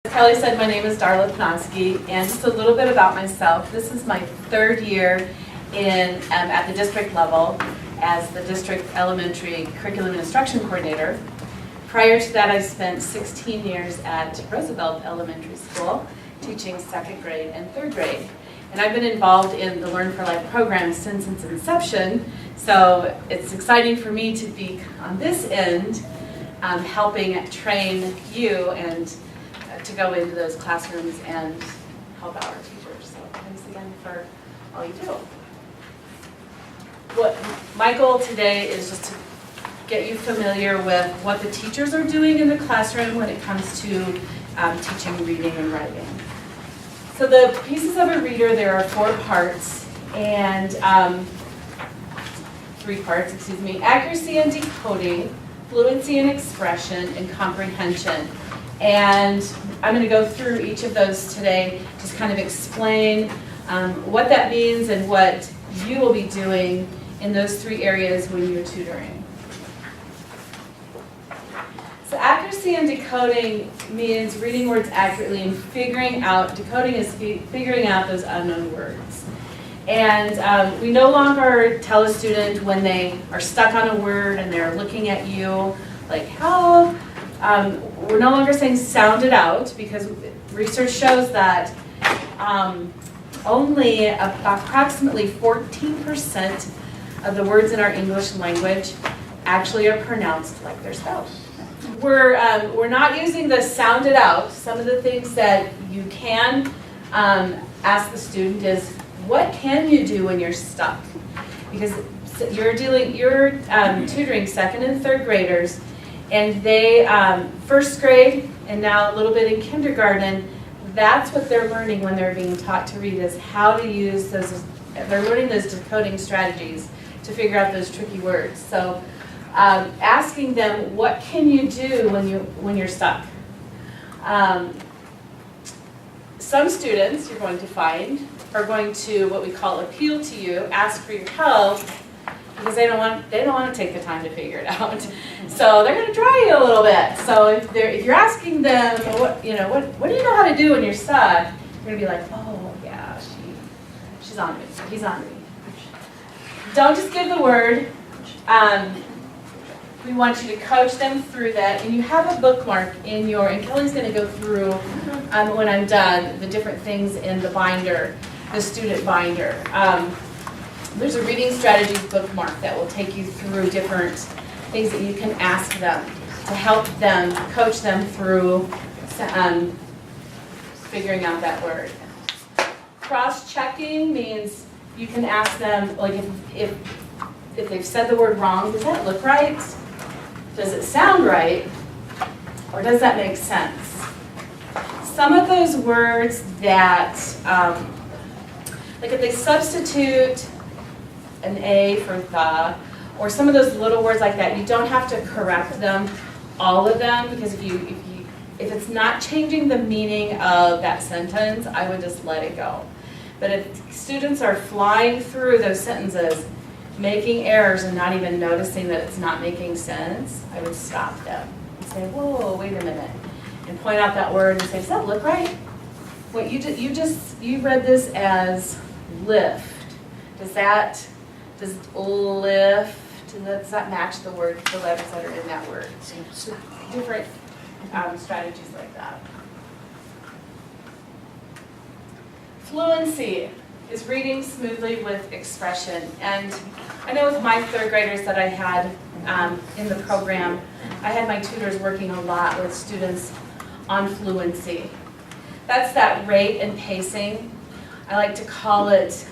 As Kelly said, my name is Darla Pnosky, and just a little bit about myself. This is my third year at the district level as the district elementary curriculum and instruction coordinator. Prior to that, I spent 16 years at Roosevelt Elementary School teaching second grade and third grade. And I've been involved in the Learn for Life program since its inception, so it's exciting for me to be on this end, helping train you and to go into those classrooms and help out our teachers. So thanks again for all you do. My goal today is just to get you familiar with what the teachers are doing in the classroom when it comes to teaching reading and writing. So the pieces of a reader, there are four parts, and three parts, excuse me: accuracy and decoding, fluency and expression, and comprehension. And I'm going to go through each of those today, just kind of explain what that means and what you will be doing in those three areas when you're tutoring. So accuracy and decoding means reading words accurately and figuring out, decoding is figuring out those unknown words. And we no longer tell a student when they are stuck on a word and they're looking at you like, how? We're no longer saying sound it out, because research shows that only approximately 14% of the words in our English language actually are pronounced like they're spelled. We're not using the sound it out. Some of the things that you can ask the student is, what can you do when you're stuck? Because you're tutoring second and third graders, and they, first grade and now a little bit in kindergarten, that's what they're learning when they're being taught to read, is how to use those, they're learning those decoding strategies to figure out those tricky words. So asking them, what can you do when you're stuck? Some students, you're going to find, are going to, what we call, appeal to you, ask for your help, because they don't want to take the time to figure it out. So they're going to try you a little bit. So if you're asking them, what do you know how to do when you're stuck, you're going to be like, oh yeah, she's on me, he's on me. Don't just give the word. We want you to coach them through that, and you have a bookmark in your, and Kelly's going to go through, when I'm done, the different things in the binder, the student binder. There's a reading strategies bookmark that will take you through different things that you can ask them to help them, coach them through figuring out that word. Cross-checking means you can ask them, like, if they've said the word wrong, does that look right? Does it sound right? Or does that make sense? Some of those words that, like if they substitute an A for the, or some of those little words like that, you don't have to correct them, all of them, because if it's not changing the meaning of that sentence, I would just let it go. But if students are flying through those sentences, making errors and not even noticing that it's not making sense, I would stop them and say, whoa, wait a minute, and point out that word and say, does that look right? What you read this as lift. Does lift, does that match the word, the letters that are in that word? So different strategies like that. Fluency is reading smoothly with expression. And I know with my third graders that I had in the program, I had my tutors working a lot with students on fluency. That's that rate and pacing. I like to call it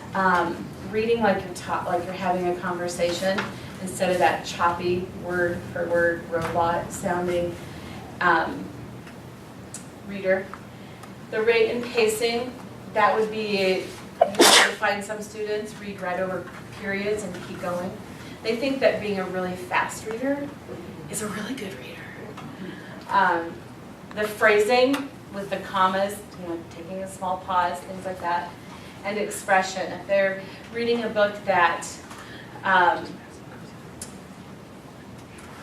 reading like you're having a conversation, instead of that choppy word per word robot sounding reader. The rate and pacing, that would be, you find some students read right over periods and keep going. They think that being a really fast reader is a really good reader. The phrasing with the commas, taking a small pause, things like that. And expression. If they're reading a book that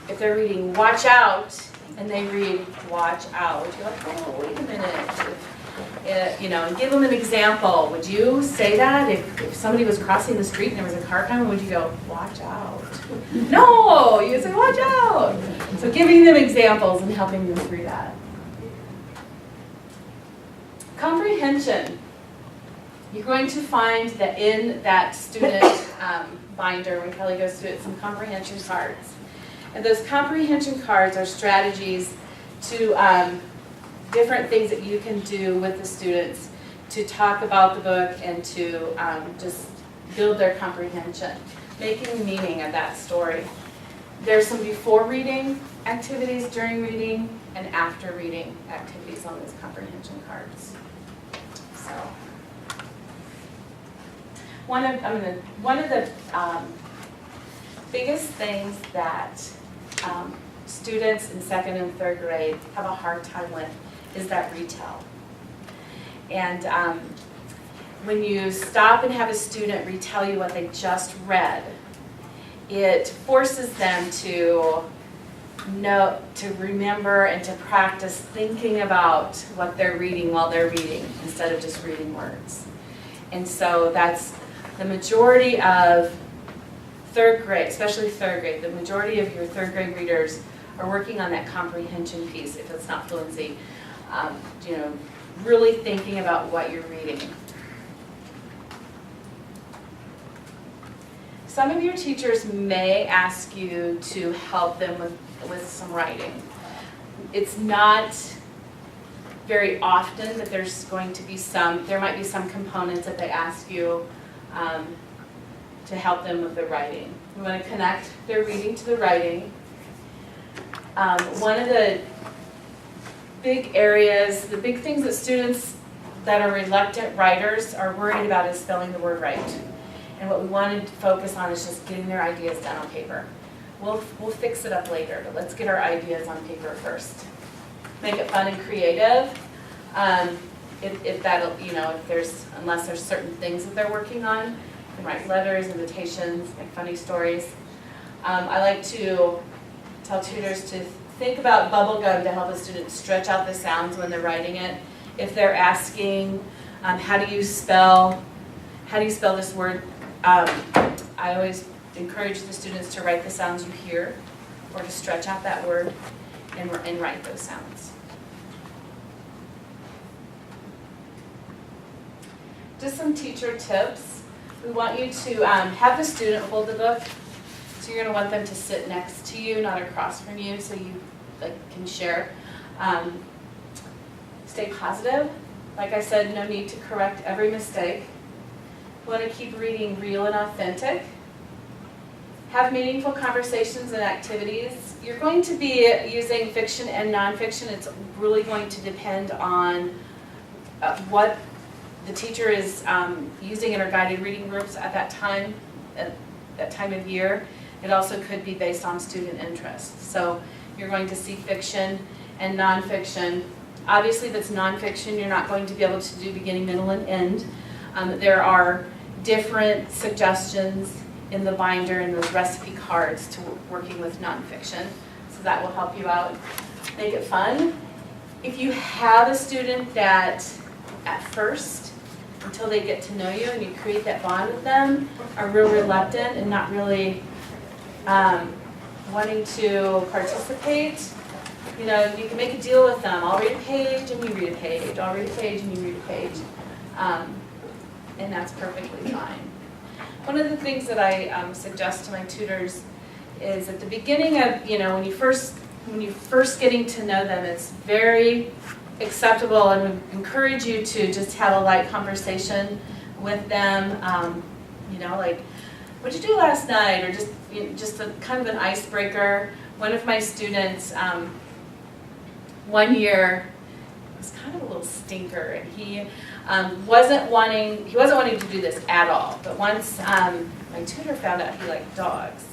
if they're reading watch out and they read, watch out, you're like, oh, wait a minute. And give them an example. Would you say that if somebody was crossing the street and there was a car coming, would you go, watch out? No, you say, watch out. So giving them examples and helping them through that. Comprehension. You're going to find that in that student binder, when Kelly goes through it, some comprehension cards. And those comprehension cards are strategies to different things that you can do with the students to talk about the book and to just build their comprehension, making meaning of that story. There's some before reading activities, during reading, and after reading activities on those comprehension cards. So, one of the biggest things that students in 2nd and 3rd grade have a hard time with is that retell. And when you stop and have a student retell you what they just read, it forces them to know, to remember and to practice thinking about what they're reading while they're reading instead of just reading words. And so that's the majority of 3rd grade, especially 3rd grade, the majority of your 3rd grade readers are working on that comprehension piece, if it's not fluency. Really thinking about what you're reading. Some of your teachers may ask you to help them with some writing. It's not very often that there's going to be there might be some components that they ask you to help them with the writing. We want to connect their reading to the writing. One of the big areas, the big things that students that are reluctant writers are worried about is spelling the word right. And what we want to focus on is just getting their ideas down on paper. We'll fix it up later, but let's get our ideas on paper first. Make it fun and creative. Unless there's certain things that they're working on, you can write letters, invitations, make funny stories. I like to tell tutors to think about bubble gum to help a student stretch out the sounds when they're writing it. If they're asking, how do you spell this word? I always encourage the students to write the sounds you hear, or to stretch out that word and write those sounds. Just some teacher tips. We want you to have the student hold the book. So you're going to want them to sit next to you, not across from you, so you can share. Stay positive. Like I said, no need to correct every mistake. We want to keep reading real and authentic. Have meaningful conversations and activities. You're going to be using fiction and nonfiction. It's really going to depend on what the teacher is using in her guided reading groups at that time of year. It also could be based on student interest. So you're going to see fiction and nonfiction. Obviously, if it's nonfiction, you're not going to be able to do beginning, middle, and end. There are different suggestions in the binder and those recipe cards to working with nonfiction. So that will help you out. Make it fun. If you have a student that at first, until they get to know you and you create that bond with them, are real reluctant and not really wanting to participate, you can make a deal with them. I'll read a page and you read a page. I'll read a page and you read a page. And that's perfectly fine. One of the things that I suggest to my tutors is at the beginning of, when you first getting to know them, it's very acceptable, and we encourage you to just have a light conversation with them. Like, what'd you do last night? Or just a kind of an icebreaker. One of my students, one year, was kind of a little stinker, and he wasn't wanting to do this at all. But once my tutor found out he liked dogs,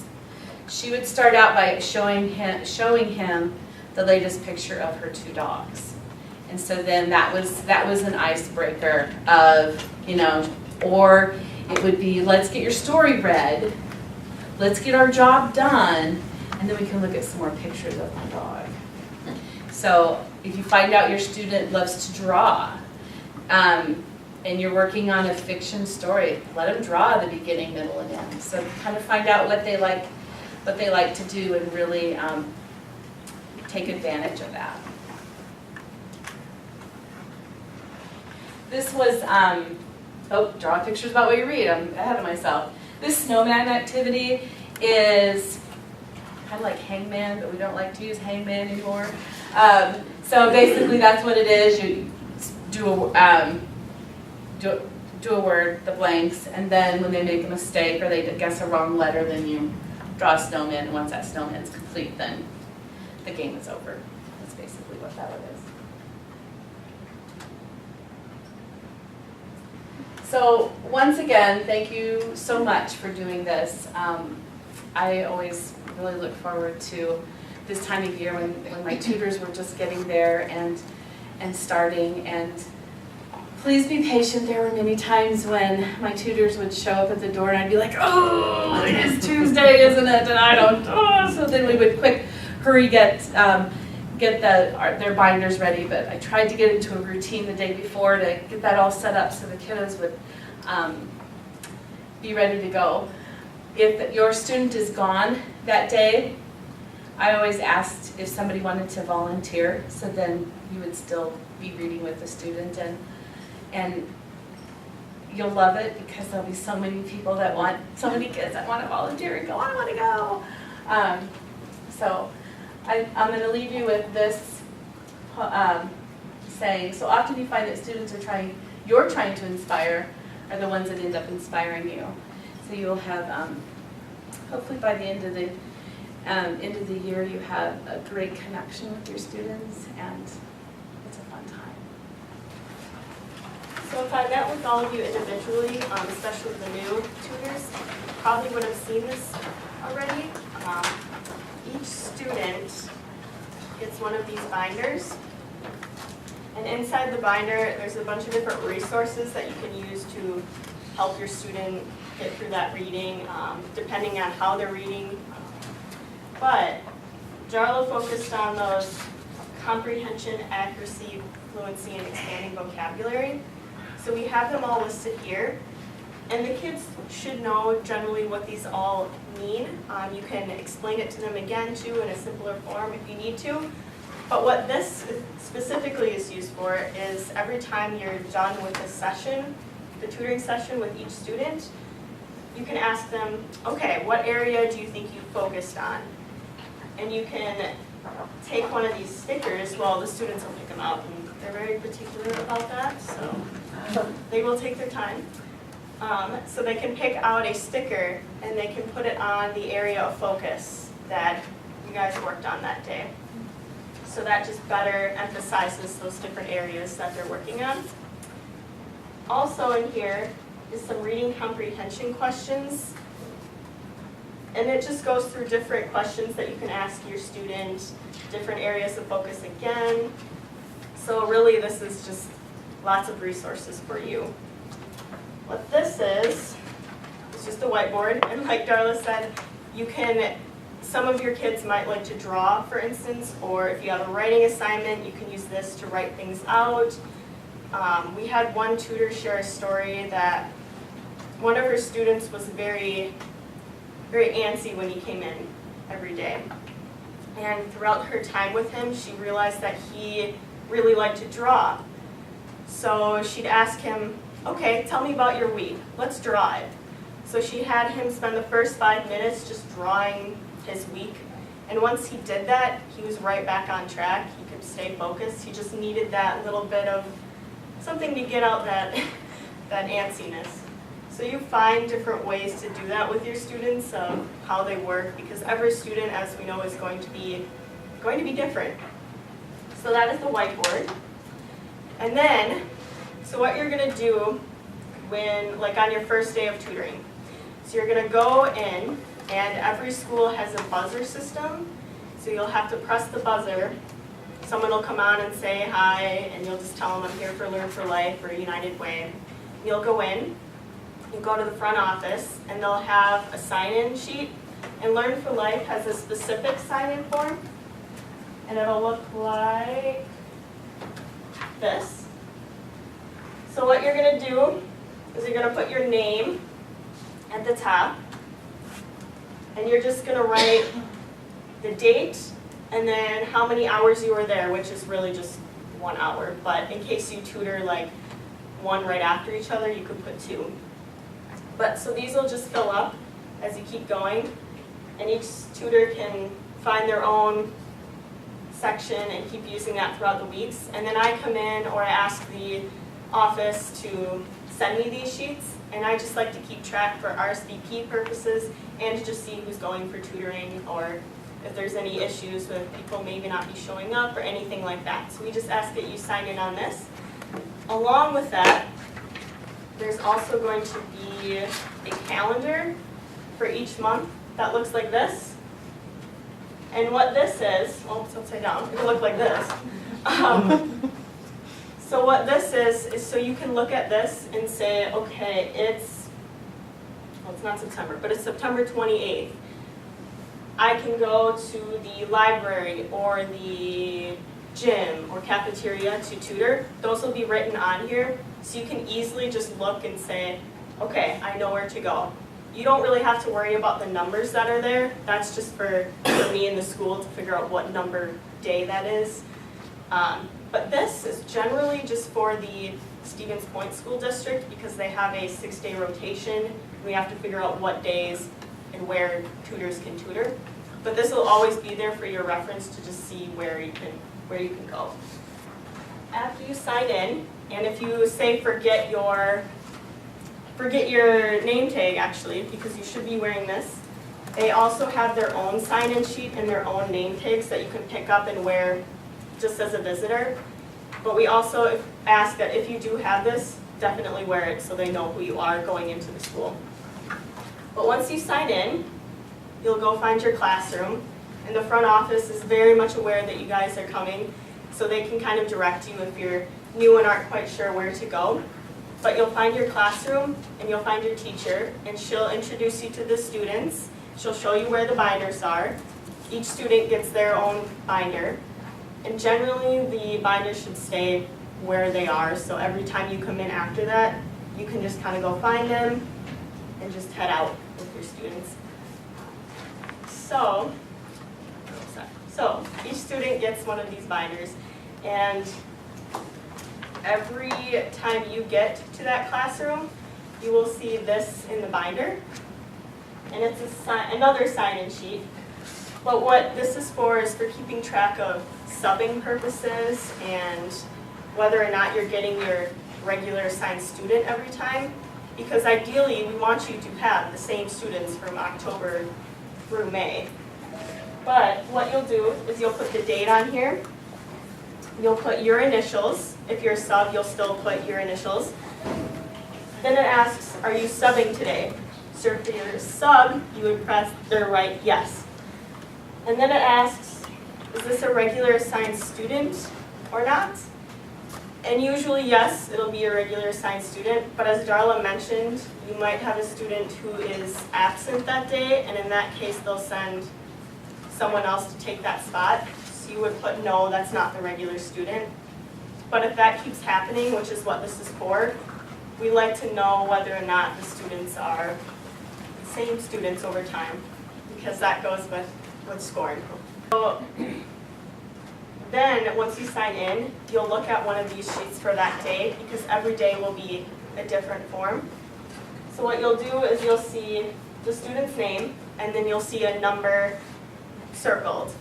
she would start out by showing him the latest picture of her 2 dogs. And so then that was an icebreaker of, or it would be, let's get your story read, let's get our job done, and then we can look at some more pictures of my dog. So if you find out your student loves to draw, and you're working on a fiction story, let them draw the beginning, middle, and end. So kind of find out what they like to do and really take advantage of that. This was, draw pictures about what you read. I'm ahead of myself. This snowman activity is kind of like hangman, but we don't like to use hangman anymore. So basically that's what it is. You do a word, the blanks, and then when they make a mistake or they guess a wrong letter, then you draw a snowman, and once that snowman's complete, then the game is over. That's basically what that is. So once again, thank you so much for doing this. I always really look forward to this time of year when my tutors were just getting there and starting. And please be patient. There were many times when my tutors would show up at the door and I'd be like, oh, it is Tuesday, isn't it? And I don't, so then we would quick hurry get their binders ready, but I tried to get into a routine the day before to get that all set up so the kiddos would be ready to go. If your student is gone that day, I always asked if somebody wanted to volunteer, so then you would still be reading with the student, and you'll love it because there'll be so many people that want, so many kids that want to volunteer and go, I want to go. So I'm going to leave you with this saying, so often you find that students you're trying to inspire are the ones that end up inspiring you. So you'll have, hopefully by the end of the year, you have a great connection with your students, and it's a fun time. So if I met with all of you individually, especially the new tutors, probably would have seen this already. Each student gets one of these binders, and inside the binder there's a bunch of different resources that you can use to help your student get through that reading, depending on how they're reading. But Jarlo focused on those comprehension, accuracy, fluency, and expanding vocabulary. So we have them all listed here. And the kids should know generally what these all mean. You can explain it to them again too in a simpler form if you need to. But what this specifically is used for is every time you're done with a session, the tutoring session with each student, you can ask them, okay, what area do you think you focused on? And you can take one of these stickers. Well, the students will pick them out, and they're very particular about that, so they will take their time. So they can pick out a sticker and they can put it on the area of focus that you guys worked on that day. So that just better emphasizes those different areas that they're working on. Also in here is some reading comprehension questions. And it just goes through different questions that you can ask your student, different areas of focus again. So really this is just lots of resources for you. What this is just a whiteboard, and like Darla said, some of your kids might like to draw, for instance, or if you have a writing assignment, you can use this to write things out. We had one tutor share a story that one of her students was very, very antsy when he came in every day. And throughout her time with him, she realized that he really liked to draw. So she'd ask him, okay, tell me about your week. Let's draw it. So she had him spend the first 5 minutes just drawing his week. And once he did that, he was right back on track. He could stay focused. He just needed that little bit of something to get out that antsiness. So you find different ways to do that with your students, of how they work, because every student, as we know, is going to be different. So that is the whiteboard. And then, so what you're going to do on your first day of tutoring. So you're going to go in, and every school has a buzzer system. So you'll have to press the buzzer. Someone will come on and say hi, and you'll just tell them, I'm here for Learn for Life or United Way. You'll go in, you go to the front office, and they'll have a sign-in sheet. And Learn for Life has a specific sign-in form. and it'll look like this. So what you're going to do is you're going to put your name at the top, and you're just going to write the date and then how many hours you were there, which is really just 1 hour, but in case you tutor like one right after each other, you could put 2. But so these will just fill up as you keep going, and each tutor can find their own section and keep using that throughout the weeks. And then I come in, or I ask the office to send me these sheets, and I just like to keep track for RSVP purposes and to just see who's going for tutoring, or if there's any issues with people maybe not be showing up or anything like that. So we just ask that you sign in on this. Along with that, there's also going to be a calendar for each month that looks like this. And what this is, well, it's upside down, it'll look like this. So what this is so you can look at this and say, okay, it's not September, but it's September 28th. I can go to the library or the gym or cafeteria to tutor. Those will be written on here, so you can easily just look and say, okay, I know where to go. You don't really have to worry about the numbers that are there. That's just for me in the school to figure out what number day that is. But this is generally just for the Stevens Point School District because they have a 6-day rotation. We have to figure out what days and where tutors can tutor. But this will always be there for your reference to just see where you can go. After you sign in, and if you say forget your name tag actually, because you should be wearing this, they also have their own sign-in sheet and their own name tags that you can pick up and wear just as a visitor. But we also ask that if you do have this, definitely wear it so they know who you are going into the school. But once you sign in, you'll go find your classroom, and the front office is very much aware that you guys are coming, so they can kind of direct you if you're new and aren't quite sure where to go. But you'll find your classroom, and you'll find your teacher, and she'll introduce you to the students. She'll show you where the binders are. Each student gets their own binder, and generally the binders should stay where they are, so every time you come in after that, you can just kind of go find them and just head out with your students. So each student gets one of these binders, and every time you get to that classroom, you will see this in the binder, and it's another sign-in sheet. But what this is for keeping track of subbing purposes and whether or not you're getting your regular assigned student every time, because ideally we want you to have the same students from October through May. But what you'll do is you'll put the date on here, you'll put your initials. If you're a sub, you'll still put your initials. Then it asks, are you subbing today? So if you're a sub, you would press or write yes. And then it asks, is this a regular assigned student or not? And usually, yes, it'll be a regular assigned student, but as Darla mentioned, you might have a student who is absent that day, and in that case, they'll send someone else to take that spot. So you would put, no, that's not the regular student. But if that keeps happening, which is what this is for, we like to know whether or not the students are the same students over time, because that goes with scoring. So, then, once you sign in, you'll look at one of these sheets for that day, because every day will be a different form. So what you'll do is you'll see the student's name, and then you'll see a number circled.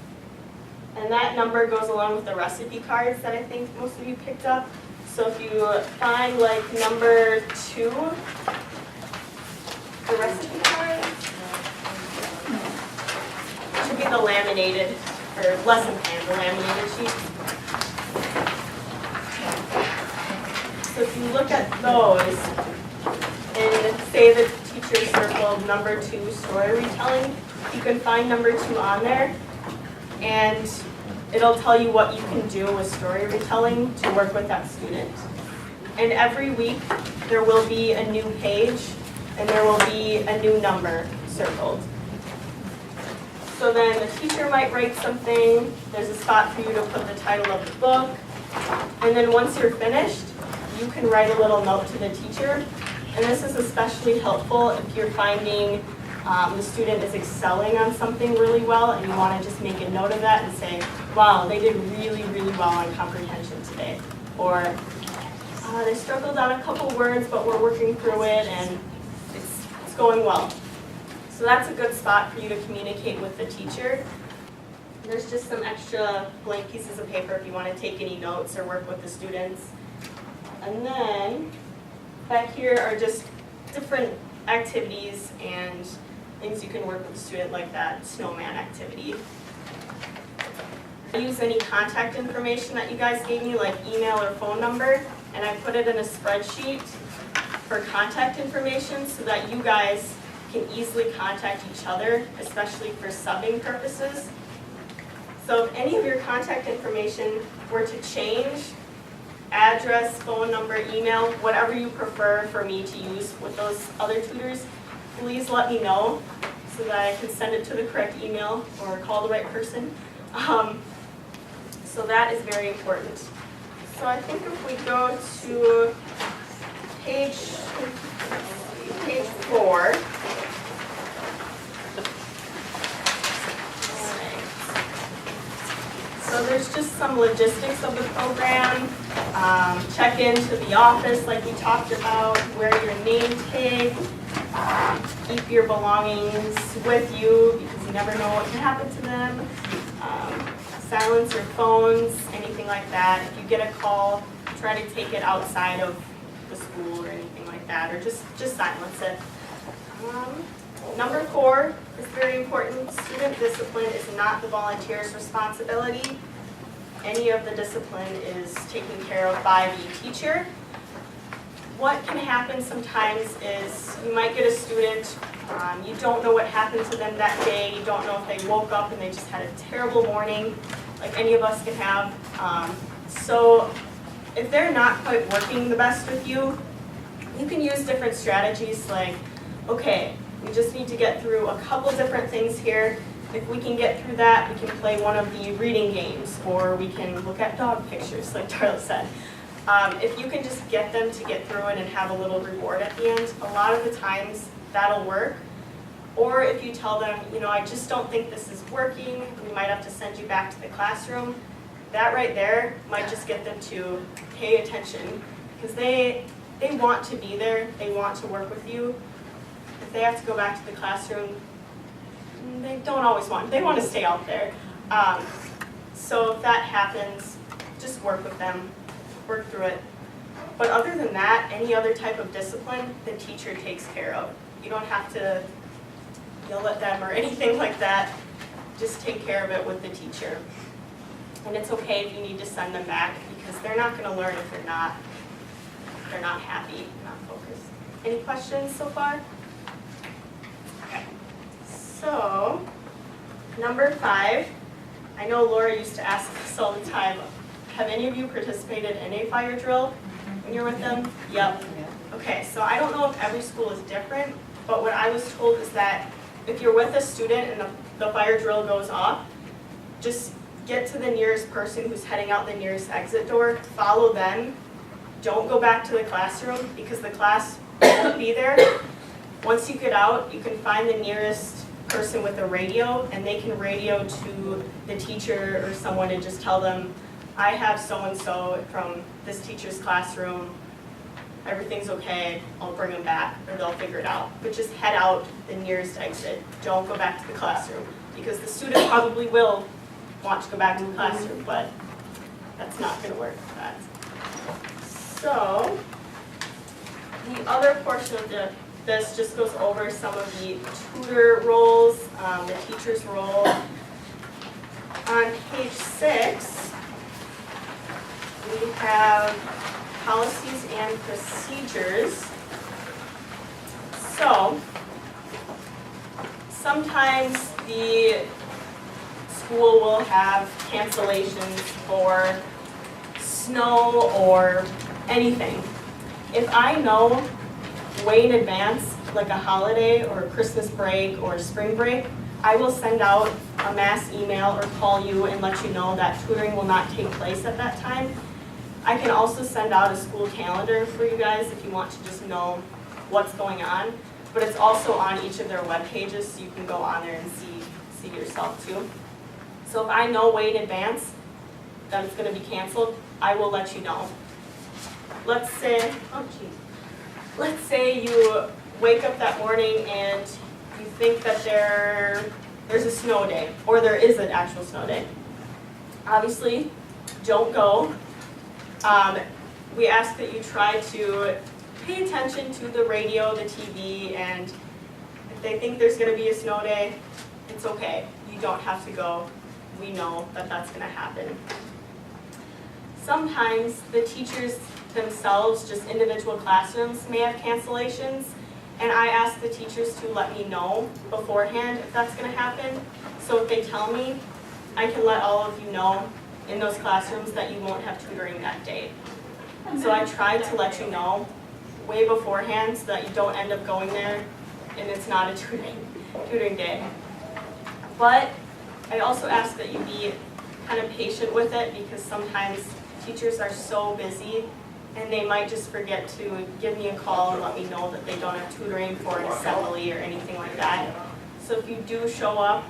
And that number goes along with the recipe cards that I think most of you picked up. So if you find like number 2, the recipe card, should be the laminated, or lesson plan, the laminated sheet. So if you look at those, and say the teacher circled number 2, story retelling, you can find number 2 on there, and it'll tell you what you can do with story retelling to work with that student. And every week, there will be a new page, and there will be a new number circled. So then the teacher might write something, there's a spot for you to put the title of the book, and then once you're finished, you can write a little note to the teacher. And this is especially helpful if you're finding the student is excelling on something really well and you want to just make a note of that and say, wow, they did really, really well on comprehension today. Or they struggled on a couple words, but we're working through it and it's going well. So that's a good spot for you to communicate with the teacher. There's just some extra blank pieces of paper if you want to take any notes or work with the students. And then back here are just different activities and things you can work with the student, like that snowman activity. I use any contact information that you guys gave me, like email or phone number, and I put it in a spreadsheet for contact information so that you guys can easily contact each other, especially for subbing purposes. So if any of your contact information were to change, address, phone number, email, whatever you prefer for me to use with those other tutors, please let me know so that I can send it to the correct email or call the right person. So that is very important. So I think if we go to page 4. So there's just some logistics of the program. Check into the office like we talked about, wear your name tag, keep your belongings with you because you never know what can happen to them. Silence your phones, anything like that. If you get a call, try to take it outside of the school or anything like that, or just silence it. Number 4 is very important. Student discipline is not the volunteer's responsibility. Any of the discipline is taken care of by the teacher. What can happen sometimes is you might get a student, you don't know what happened to them that day, you don't know if they woke up and they just had a terrible morning, like any of us can have. So if they're not quite working the best with you, you can use different strategies like, okay, we just need to get through a couple different things here. If we can get through that, we can play one of the reading games, or we can look at dog pictures, like Darla said. If you can just get them to get through it and have a little reward at the end, a lot of the times that'll work. Or if you tell them, I just don't think this is working, we might have to send you back to the classroom, that right there might just get them to pay attention, because they want to be there, they want to work with you. If they have to go back to the classroom, they don't always want, they want to stay out there. So if that happens, just work with them, work through it. But other than that, any other type of discipline, the teacher takes care of. You don't have to yell at them or anything like that. Just take care of it with the teacher. And it's okay if you need to send them back, because they're not going to learn if they're not happy, not focused. Any questions so far? Okay. So, number 5, I know Laura used to ask this all the time. Have any of you participated in a fire drill when you're with them? Yep. Okay, so I don't know if every school is different, but what I was told is that if you're with a student and the fire drill goes off, just get to the nearest person who's heading out the nearest exit door, follow them. Don't go back to the classroom because the class won't be there. Once you get out, you can find the nearest person with a radio, and they can radio to the teacher or someone and just tell them, I have so-and-so from this teacher's classroom, everything's okay, I'll bring them back, or they'll figure it out. But just head out the nearest exit. Don't go back to the classroom, because the student probably will want to go back to the classroom, but that's not going to work for that. So, the other portion of this just goes over some of the tutor roles, the teacher's role. On page 6, we have policies and procedures. So, sometimes the school will have cancellations for snow or anything. If I know way in advance, like a holiday or a Christmas break or spring break, I will send out a mass email or call you and let you know that tutoring will not take place at that time. I can also send out a school calendar for you guys if you want to just know what's going on. But it's also on each of their web pages, so you can go on there and see yourself too. So if I know way in advance that it's going to be canceled, I will let you know. Let's say you wake up that morning and you think that there's a snow day, or there is an actual snow day. Obviously, don't go. We ask that you try to pay attention to the radio, the TV, and if they think there's going to be a snow day, it's okay. You don't have to go. We know that that's going to happen. Sometimes the teachers themselves, just individual classrooms, may have cancellations, and I ask the teachers to let me know beforehand if that's going to happen. So if they tell me, I can let all of you know in those classrooms that you won't have tutoring that day. So I try to let you know way beforehand so that you don't end up going there and it's not a tutoring day. But I also ask that you be kind of patient with it, because sometimes teachers are so busy and they might just forget to give me a call and let me know that they don't have tutoring for an assembly or anything like that. So if you do show up,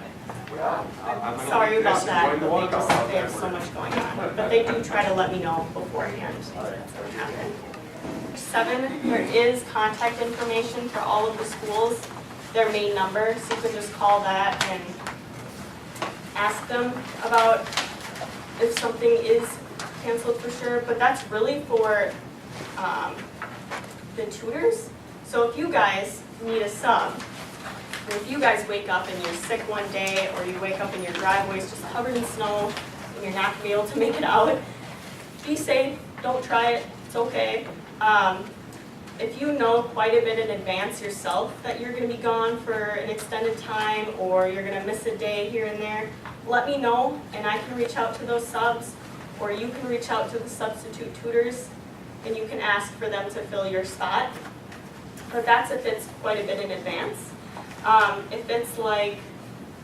I'm sorry about that, but they have so much going on. But they do try to let me know beforehand that it's going to happen. 7, there is contact information for all of the schools, their main number, so you can just call that and ask them about if something is canceled for sure. But that's really for the tutors. So if you guys need a sub, or if you guys wake up and you're sick one day, or you wake up and your driveway's just covered in snow and you're not going to be able to make it out, be safe, don't try it, it's okay. If you know quite a bit in advance yourself that you're going to be gone for an extended time, or you're going to miss a day here and there, let me know and I can reach out to those subs, or you can reach out to the substitute tutors and you can ask for them to fill your spot. But that's if it's quite a bit in advance. If it's like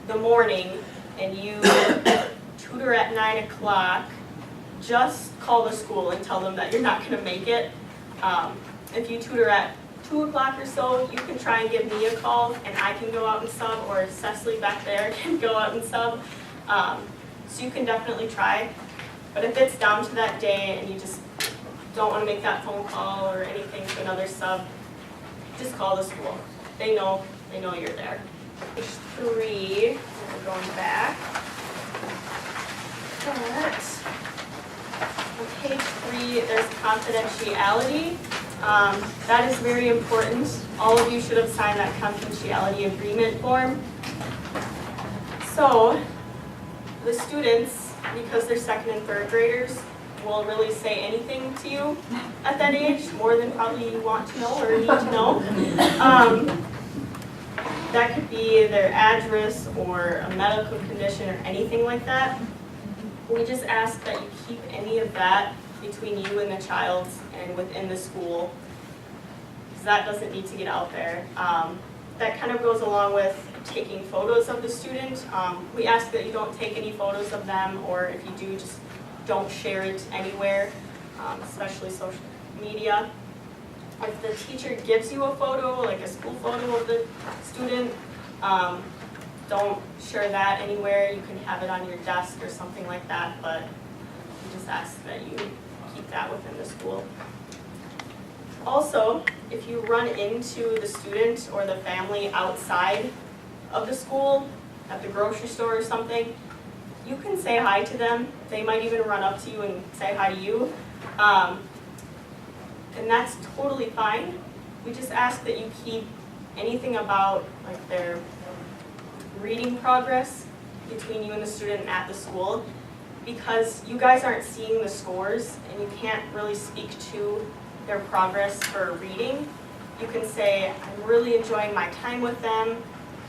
the morning and you tutor at 9 o'clock, just call the school and tell them that you're not going to make it. If you tutor at 2 o'clock or so, you can try and give me a call and I can go out and sub, or Cecily back there can go out and sub. So you can definitely try. But if it's down to that day and you just don't want to make that phone call or anything to another sub, just call the school. They know you're there. Page 3, we're going back. But on page 3, there's confidentiality. That is very important. All of you should have signed that confidentiality agreement form. So the students, because they're 2nd and 3rd graders, will really say anything to you at that age, more than probably you want to know or need to know. That could be their address or a medical condition or anything like that. We just ask that you keep any of that between you and the child and within the school, because that doesn't need to get out there. That kind of goes along with taking photos of the student. We ask that you don't take any photos of them, or if you do, just don't share it anywhere, especially social media. If the teacher gives you a photo, like a school photo of the student, don't share that anywhere. You can have it on your desk or something like that, but we just ask that you keep that within the school. Also, if you run into the student or the family outside of the school, at the grocery store or something, you can say hi to them. They might even run up to you and say hi to you. And that's totally fine. We just ask that you keep anything about like their reading progress between you and the student and at the school, because you guys aren't seeing the scores and you can't really speak to their progress for reading. You can say, I'm really enjoying my time with them.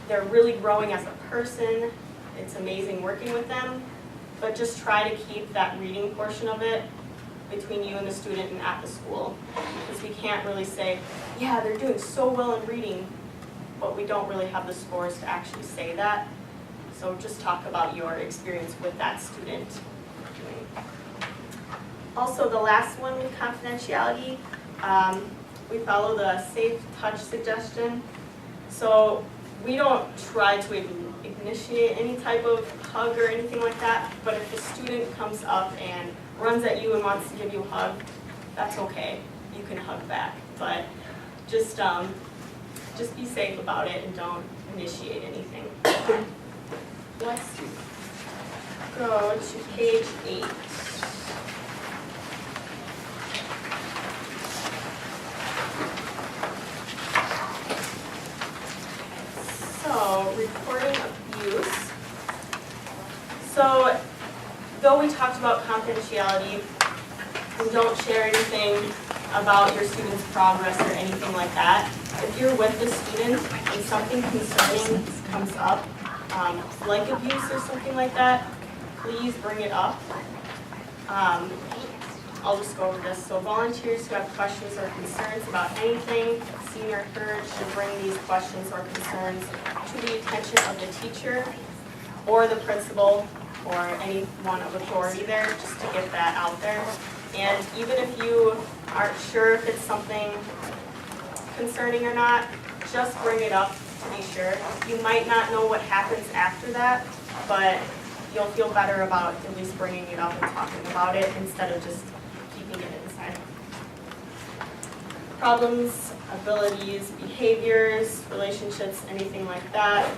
They're really growing as a person. It's amazing working with them. But just try to keep that reading portion of it between you and the student and at the school. Because we can't really say, yeah, they're doing so well in reading, but we don't really have the scores to actually say that. So just talk about your experience with that student. Also, the last one with confidentiality, we follow the safe touch suggestion. So we don't try to initiate any type of hug or anything like that, but if the student comes up and runs at you and wants to give you a hug, that's okay. You can hug back, but just be safe about it and don't initiate anything. Let's go to page 8. So, reporting abuse. So, though we talked about confidentiality, and don't share anything about your student's progress or anything like that, if you're with the student and something concerning comes up, like abuse or something like that, please bring it up. I'll just go over this. So volunteers who have questions or concerns about anything seen or heard should bring these questions or concerns to the attention of the teacher or the principal or anyone of authority there, just to get that out there. And even if you aren't sure if it's something concerning or not, just bring it up to be sure. You might not know what happens after that, but you'll feel better about at least bringing it up and talking about it instead of just keeping it inside. Problems, abilities, behaviors, relationships, anything like that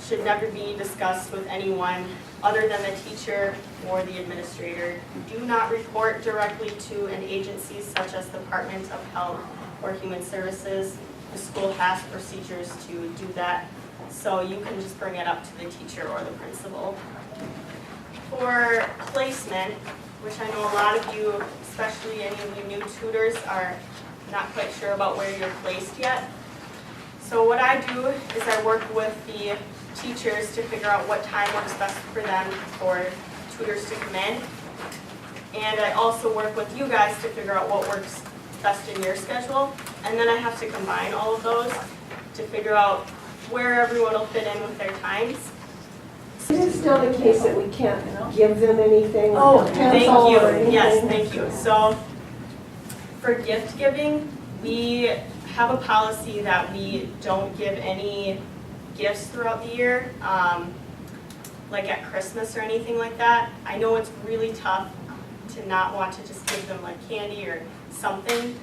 should never be discussed with anyone other than the teacher or the administrator. Do not report directly to an agency such as Department of Health or Human Services. The school has procedures to do that, so you can just bring it up to the teacher or the principal. For placement, which I know a lot of you, especially any of you new tutors, are not quite sure about where you're placed yet. So what I do is I work with the teachers to figure out what time works best for them for tutors to come in. And I also work with you guys to figure out what works best in your schedule. And then I have to combine all of those to figure out where everyone will fit in with their times. Is it still the case that we can't give them anything? Oh, like a thank pencil you. or anything? Yes, thank you. So for gift giving, we have a policy that we don't give any gifts throughout the year, like at Christmas or anything like that. I know it's really tough to not want to just give them like candy or something,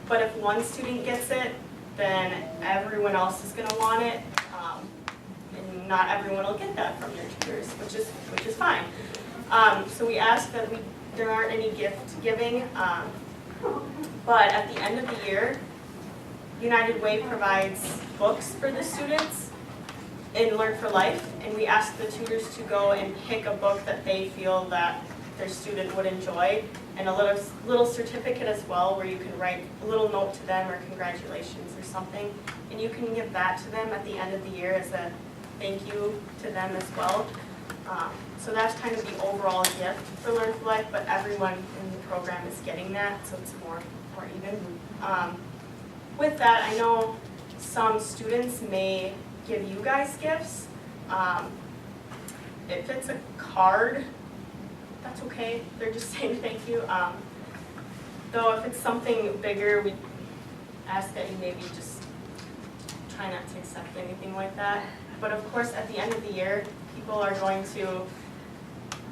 but if one student gets it, then everyone else is going to want it, and not everyone will get that from their tutors, which is fine. So we ask that there aren't any gift giving, but at the end of the year, United Way provides books for the students in Learn for Life, and we ask the tutors to go and pick a book that they feel that their student would enjoy, and a little certificate as well, where you can write a little note to them or congratulations or something, and you can give that to them at the end of the year as a thank you to them as well. So that's kind of the overall gift for Learn for Life, but everyone in the program is getting that, so it's more even. With that, I know some students may give you guys gifts. If it's a card, that's okay. They're just saying thank you. Though if it's something bigger, we ask that you maybe just try not to accept anything like that. But of course, at the end of the year, people are going to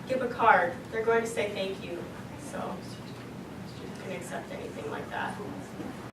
give a card. They're going to say thank you. So you can accept anything like that.